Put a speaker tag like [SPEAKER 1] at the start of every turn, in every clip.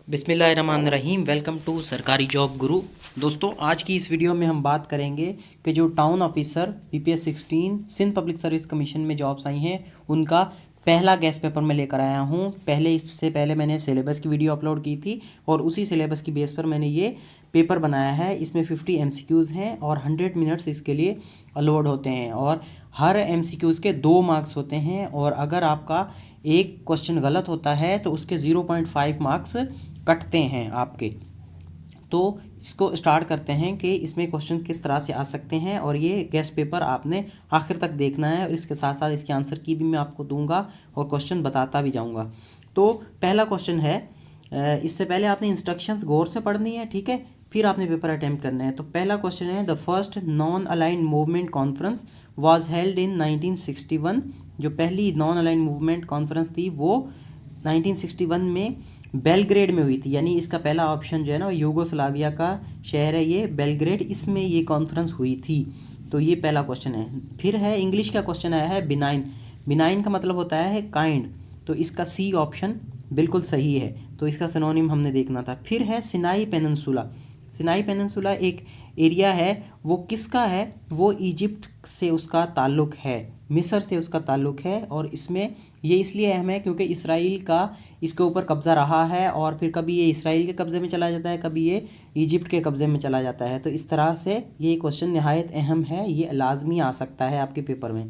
[SPEAKER 1] बिस्मिल्लाहिर्रहमानिर्रहीम। Welcome to सरकारी job गुरु। दोस्तों, आज की इस वीडियो में हम बात करेंगे कि जो town officer PPS 16 Sindh public service commission में जॉब्स आई हैं उनका पहला गेस्ट पेपर मैं लेकर आया हूं। इससे पहले मैंने सिलेबस की वीडियो अपलोड की थी और उसी सिलेबस की बेस पर मैंने ये पेपर बनाया है। इसमें 50 MCQs हैं और 100 मिनट्स इसके लिए अलॉट होते हैं और हर MCQs के 2 मार्क्स होते हैं और अगर आपका एक क्वेश्चन गलत होता है तो उसके 0.5 मार्क्स कटते हैं आपके। तो इसको स्टार्ट करते हैं कि इसमें क्वेश्चन किस तरह से आ सकते हैं और ये गेस्ट पेपर आपने आखिर तक देखना है और इसके साथ साथ इसके आंसर की भी मैं आपको दूंगा और क्वेश्चन बताता भी जाऊंगा। तो पहला क्वेश्चन है, इससे पहले आपने इंस्ट्रक्शंस गौर से पढ़नी है, ठीक है, फिर आपने पेपर अटैम्प्ट करना है। तो पहला क्वेश्चन है, the first non aligned movement conference was held in 1961। जो पहली नॉन अलाइंड मूवमेंट कॉन्फ्रेंस थी वो 1961 में बेलग्रेड में हुई थी। यानी इसका पहला ऑप्शन जो है ना, यूगोस्लाविया का शहर है ये बेलग्रेड, इसमें ये कॉन्फ्रेंस हुई थी। तो ये पहला क्वेश्चन है। फिर है इंग्लिश का क्वेश्चन आया है, बिनाइन। बिनाइन का मतलब होता है काइंड, तो इसका सी ऑप्शन बिल्कुल सही है। तो इसका सिनोनिम हमने देखना था। फिर है सिनाई पेनिनसुला। सिनाई पेनिनसुला एक एरिया है, वो किसका है? वो इजिप्ट से उसका ताल्लुक़ है, मिस्र से उसका ताल्लुक़ है और इसमें ये इसलिए अहम है क्योंकि इसराइल का इसके ऊपर कब्ज़ा रहा है और फिर कभी ये इसराइल के कब्ज़े में चला जाता है, कभी ये इजिप्ट के कब्ज़े में चला जाता है। तो इस तरह से ये क्वेश्चन नहायत अहम है, ये लाजमी आ सकता है आपके पेपर में।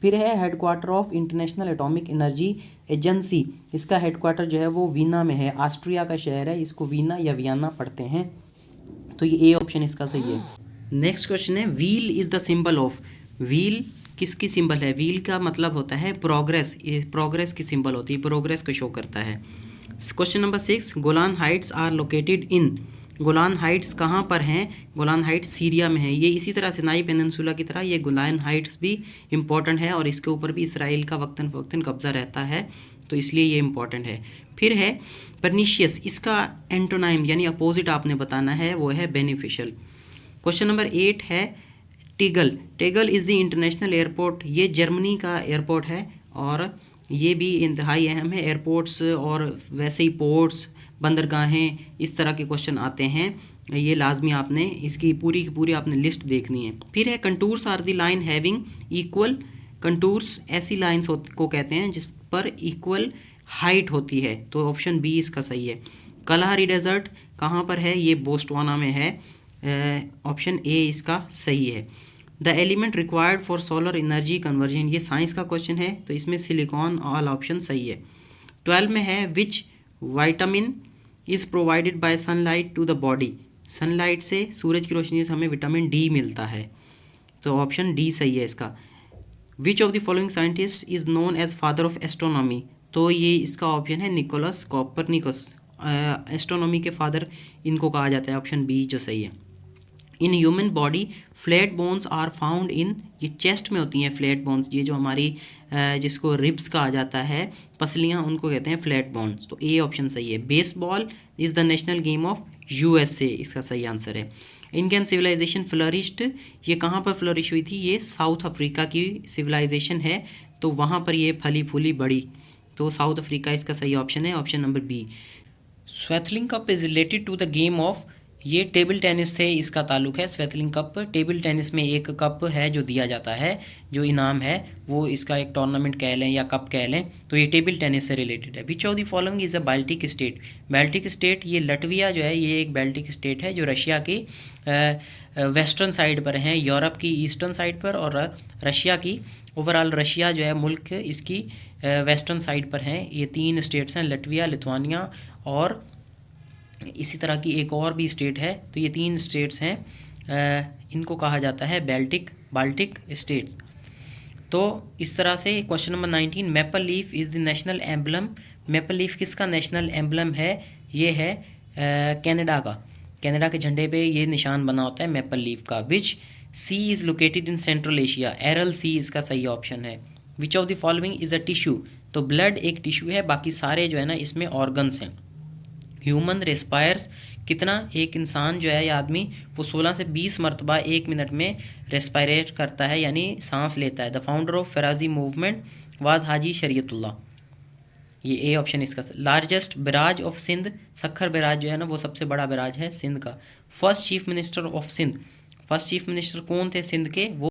[SPEAKER 1] फिर है headquarter of international atomic energy agency. इसका हेडक्वार्टर जो है वो वीना में है, ऑस्ट्रिया का शहर है, इसको वीना या वियना पढ़ते हैं। तो ये ए ऑप्शन इसका सही है। नेक्स्ट क्वेश्चन है, wheel is the symbol of. Wheel किसकी सिंबल है? व्हील का मतलब होता है प्रोग्रेस, ये प्रोग्रेस की सिंबल होती है, प्रोग्रेस को शो करता है। Question number 6, Golan Heights are located in. Golan Heights कहाँ पर हैं? गोलान हाइट्स सीरिया में है। ये इसी तरह सिनाई पेनिनसुला की तरह ये गोलान हाइट्स भी इम्पॉर्टेंट है और इसके ऊपर भी इसराइल का वक्तन फ़वक्तन कब्ज़ा रहता है, तो इसलिए ये इम्पॉर्टेंट है। फिर है परनीशियस, इसका एंटोनाइम यानी अपोजिट आपने बताना है, वो है बेनिफिशियल। क्वेश्चन नंबर 8 है, Tegel. Tegel is the international airport. ये जर्मनी का एयरपोर्ट है और ये भी इंतहाई अहम है। एयरपोर्ट्स और वैसे ही पोर्ट्स, बंदरगाहें, इस तरह के क्वेश्चन आते हैं, ये लाजमी आपने इसकी पूरी की पूरी आपने लिस्ट देखनी है। फिर है contours are the line having equal. Contours ऐसी लाइंस को कहते हैं जिस पर इक्वल हाइट होती है, तो ऑप्शन बी इसका सही है। कलाहारी डेजर्ट कहाँ पर है? ये बोस्टवाना में है, ऑप्शन ए इसका सही है। The element required for solar energy conversion, ये साइंस का क्वेश्चन है, तो इसमें सिलिकॉन ऑल ऑप्शन सही है। 12 में है, which vitamin is provided by sunlight to the body. Sunlight से, सूरज की रोशनी से हमें विटामिन डी मिलता है, तो ऑप्शन डी सही है इसका। Which of the following scientist is known as father of astronomy, तो ये इसका ऑप्शन है निकोलस कॉपरनिकस। एस्ट्रोनॉमी के फादर इनको कहा जाता है, ऑप्शन बी जो सही है। In human body flat bones are found in, ये चेस्ट में होती हैं फ्लैट बोन्स, ये जो हमारी जिसको रिब्स कहा जाता है, पसलियाँ, उनको कहते हैं फ्लैट बोन्स, तो ए ऑप्शन सही है। Baseball is the national game of USA, इसका सही आंसर है। इंडियन सिविलाइजेशन फ्लरिश्ड, ये कहाँ पर फ्लरिश हुई थी? ये साउथ अफ्रीका की सिविलाइजेशन है, तो वहाँ पर ये फली फूली बड़ी, तो साउथ अफ्रीका इसका सही ऑप्शन है, option number B. Swaythling cup is related to the game of, ये टेबल टेनिस से इसका ताल्लुक है। स्वेथलिंग कप टेबल टेनिस में एक कप है जो दिया जाता है, जो इनाम है वो इसका एक टूर्नामेंट कह लें या कप कह लें, तो ये टेबल टेनिस से रिलेटेड है। Which of the following is a Baltic state. Baltic state, ये लटविया जो है ये एक बाल्टिक स्टेट है जो रशिया की वेस्टर्न साइड पर है, यूरोप की ईस्टर्न साइड पर, और रशिया की ओवरऑल रशिया जो है मुल्क इसकी वेस्टर्न साइड पर हैं। ये 3 स्टेट्स हैं, लटविया, लिथुआनिया और इसी तरह की एक और भी स्टेट है, तो ये 3 स्टेट्स हैं, इनको कहा जाता है बाल्टिक स्टेट्स। तो इस तरह से question number 19, maple leaf is the national emblem. Maple leaf किसका नेशनल एम्बलम है? ये है कनाडा का, कनाडा के झंडे पे ये निशान बना होता है मैपल लीफ का। Which sea is located in central Asia, Aral sea इसका सही ऑप्शन है। Which of the following is a tissue, तो ब्लड एक टिश्यू है, बाकी सारे जो है ना इसमें ऑर्गन्स हैं। ह्यूमन रेस्पायर्स, कितना एक इंसान जो है या आदमी वो 16 से 20 मरतबा 1 मिनट में रेस्पायरेट करता है यानी सांस लेता है। The founder of Faraji movement was Haji Shariatullah. ये ए ऑप्शन इसका। Largest barrage of Sindh, Sukkur barrage जो है ना वो सबसे बड़ा बैराज है सिंध का। First chief minister of Sindh, first chief minister कौन थे सिंध के, वो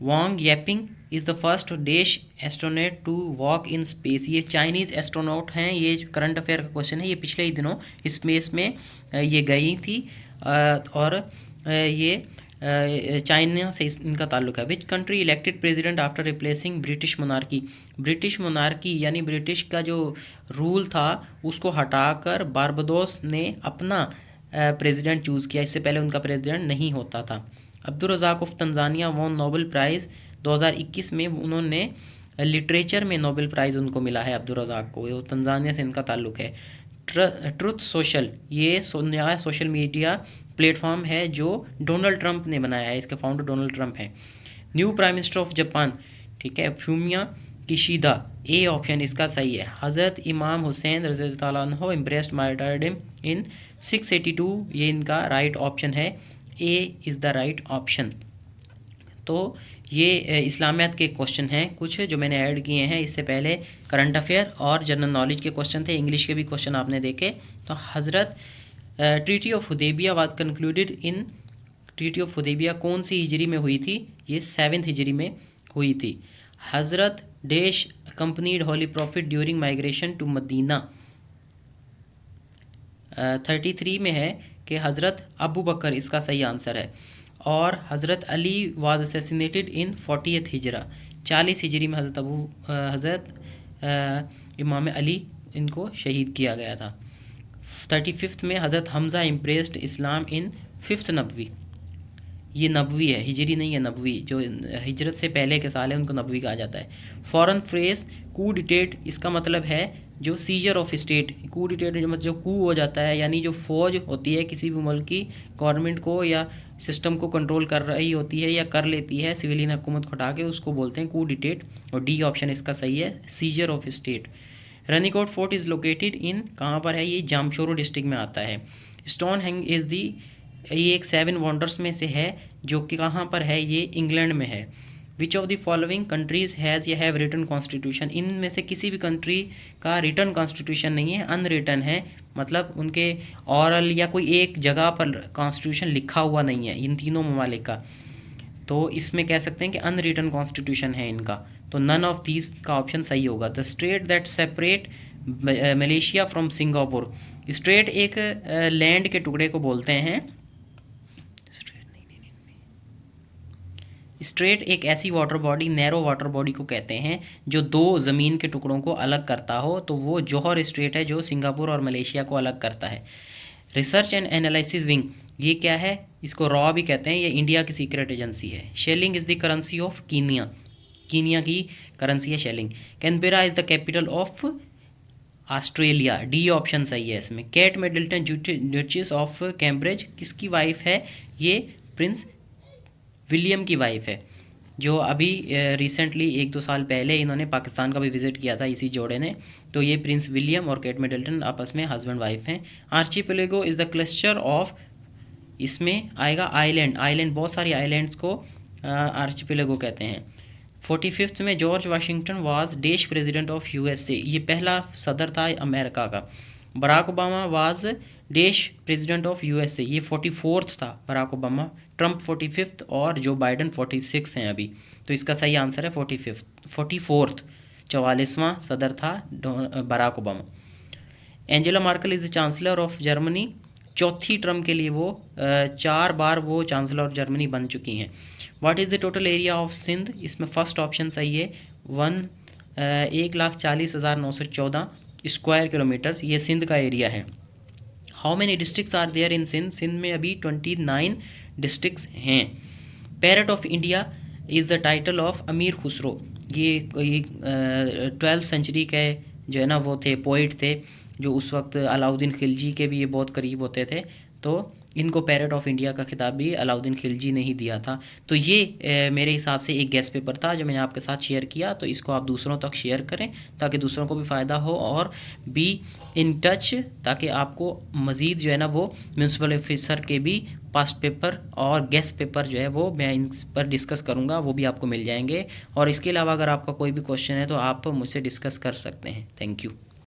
[SPEAKER 1] Wang Yaping is the first dash astronaut to walk in space. ये चाइनीज़ एस्ट्रोनॉट हैं, ये करंट अफेयर का क्वेश्चन है, ये पिछले ही दिनों स्पेस में ये गई थी और ये चाइना से इनका ताल्लुक है। Which country elected president after replacing British monarchy, British monarchy यानी ब्रिटिश का जो रूल था उसको हटाकर बारबाडोस ने अपना प्रेसिडेंट चूज़ किया, इससे पहले उनका प्रेसिडेंट नहीं होता था। Abdul Razak of Tanzania won Nobel prize 2021 में, उन्होंने लिटरेचर में नोबेल प्राइज़ उनको मिला है अब्दुल रज़ाक को, वो तंजानिया से इनका ताल्लुक है। ट्रुथ सोशल, ये नया सोशल मीडिया प्लेटफॉर्म है जो डोनाल्ड ट्रंप ने बनाया है, इसके फाउंडर डोनाल्ड ट्रंप हैं। New prime minister of Japan, ठीक है, फ्यूमिया किशिदा, ए ऑप्शन इसका सही है। हज़रत इमाम हुसैन रज़ियल्लाहु अन्हु इम्प्रेस्ड मार्टरडम इन 682, ये इनका राइट ऑप्शन है, A is the right option. तो ये इस्लामियात के क्वेश्चन हैं कुछ जो मैंने ऐड किए हैं, इससे पहले करंट अफेयर और जनरल नॉलेज के क्वेश्चन थे, इंग्लिश के भी क्वेश्चन आपने देखे। तो हज़रत treaty of Hudaybiyyah was concluded in, treaty of Hudaybiyyah कौन सी हिजरी में हुई थी, ये 7th हिजरी में हुई थी। हज़रत dash companied holy prophet during migration to Madina, 33 में है कि हज़रत अबू बकर इसका सही आंसर है। और हज़रत Ali was assassinated in 40th हिजरा, 40 हिजरी में हज़रत इमाम अली इनको शहीद किया गया था। 35th में हज़रत हमज़ा इम्प्रेस्ड इस्लाम इन 5th नबवी, ये नबवी है, हिजरी नहीं है, नबवी, जो हिजरत से पहले के साल है उनको नबवी कहा जाता है। फॉरेन फ्रेज कू डिटेट, इसका मतलब है जो सीजर ऑफ स्टेट, कू डिटेट जो मतलब जो कू हो जाता है, यानी जो फौज होती है किसी भी मुल्क की गवर्नमेंट को या सिस्टम को कंट्रोल कर रही होती है या कर लेती है सिविलियन हुकूमत को हटा के, उसको बोलते हैं कू डिटेट, और डी ऑप्शन इसका सही है, seizure of state. Ranikot fort is located in, कहाँ पर है, ये जामशोरो डिस्ट्रिक्ट में आता है। स्टोन हैंग इज़ दी, ये एक 7 वंडर्स में से है जो कि कहाँ पर है, ये इंग्लैंड में है। Which of the following countries has या हैव रिटन कॉन्स्टिट्यूशन, इनमें से किसी भी कंट्री का रिटन कॉन्स्टिट्यूशन नहीं है, अनरिटन है, मतलब उनके ऑरल या कोई एक जगह पर कॉन्स्टिट्यूशन लिखा हुआ नहीं है इन तीनों ममालिक का, तो इसमें कह सकते हैं कि अनरिटन कॉन्स्टिट्यूशन है इनका, तो नन ऑफ दीज का ऑप्शन सही होगा। The straight that separate Malaysia from Singapore, straight एक लैंड के टुकड़े को बोलते हैं, स्ट्रेट एक ऐसी water body, narrow water body को कहते हैं जो दो ज़मीन के टुकड़ों को अलग करता हो, तो वो जौहर स्ट्रेट है जो सिंगापुर और मलेशिया को अलग करता है। रिसर्च एंड एनालिसिस विंग, ये क्या है, इसको रॉ भी कहते हैं, ये इंडिया की सीक्रेट एजेंसी है। Shelling is the currency of Kenya, Kenya की करेंसी है shelling. Canberra is the capital of Australia, D option सही है इसमें। केट मिडल्टन ड्यूचेस ऑफ कैम्ब्रिज किसकी वाइफ है, ये प्रिंस विलियम की वाइफ है, जो अभी रिसेंटली 1-2 साल पहले इन्होंने पाकिस्तान का भी विज़िट किया था इसी जोड़े ने, तो ये प्रिंस विलियम और केट मिडल्टन आपस में हस्बैंड वाइफ हैं। Archipelago is the cluster of, इसमें आएगा आइलैंड, आइलैंड बहुत सारी आइलैंड्स को आर्चिपेलागो कहते हैं। 45th में George Washington was dash president of USA, ये पहला सदर था अमेरिका का। Barack Obama was dash president of USA, ये 44th था बराक ओबामा। ट्रंप 45th और जो बाइडन 46 हैं अभी, तो इसका सही आंसर है 44th, 44वां सदर था Barack Obama. Angela Merkel is the chancellor of Germany, चौथी टर्म के लिए वो 4 बार वो चांसलर ऑफ जर्मनी बन चुकी हैं। What is the total area of Sindh, इसमें फर्स्ट ऑप्शन सही है, 1,40,914 स्क्वायर किलोमीटर्स, ये सिंध का एरिया है। How many districts are there in Sindh, Sindh में अभी 29 डिस्ट्रिक्ट्स हैं। Parrot of India is the title of Amir Khusrau, ये 12th सेंचुरी के जो है ना वो थे, पोइट थे, जो उस वक्त अलाउद्दीन खिलजी के भी ये बहुत करीब होते थे, तो इनको पैरट ऑफ इंडिया का खिताब भी अलाउद्दीन खिलजी ने ही दिया था। तो ये मेरे हिसाब से एक गेस्ट पेपर था जो मैंने आपके साथ शेयर किया, तो इसको आप दूसरों तक शेयर करें ताकि दूसरों को भी फ़ायदा हो, और बी इन टच ताकि आपको मज़ीद जो है ना वो म्यूनसिपल ऑफिसर के भी पास्ट पेपर और गेस्ट पेपर जो है वो मैं इन पर डिस्कस करूँगा, वो भी आपको मिल जाएंगे। और इसके अलावा अगर आपका कोई भी क्वेश्चन है तो आप मुझसे डिस्कस कर सकते हैं। Thank you.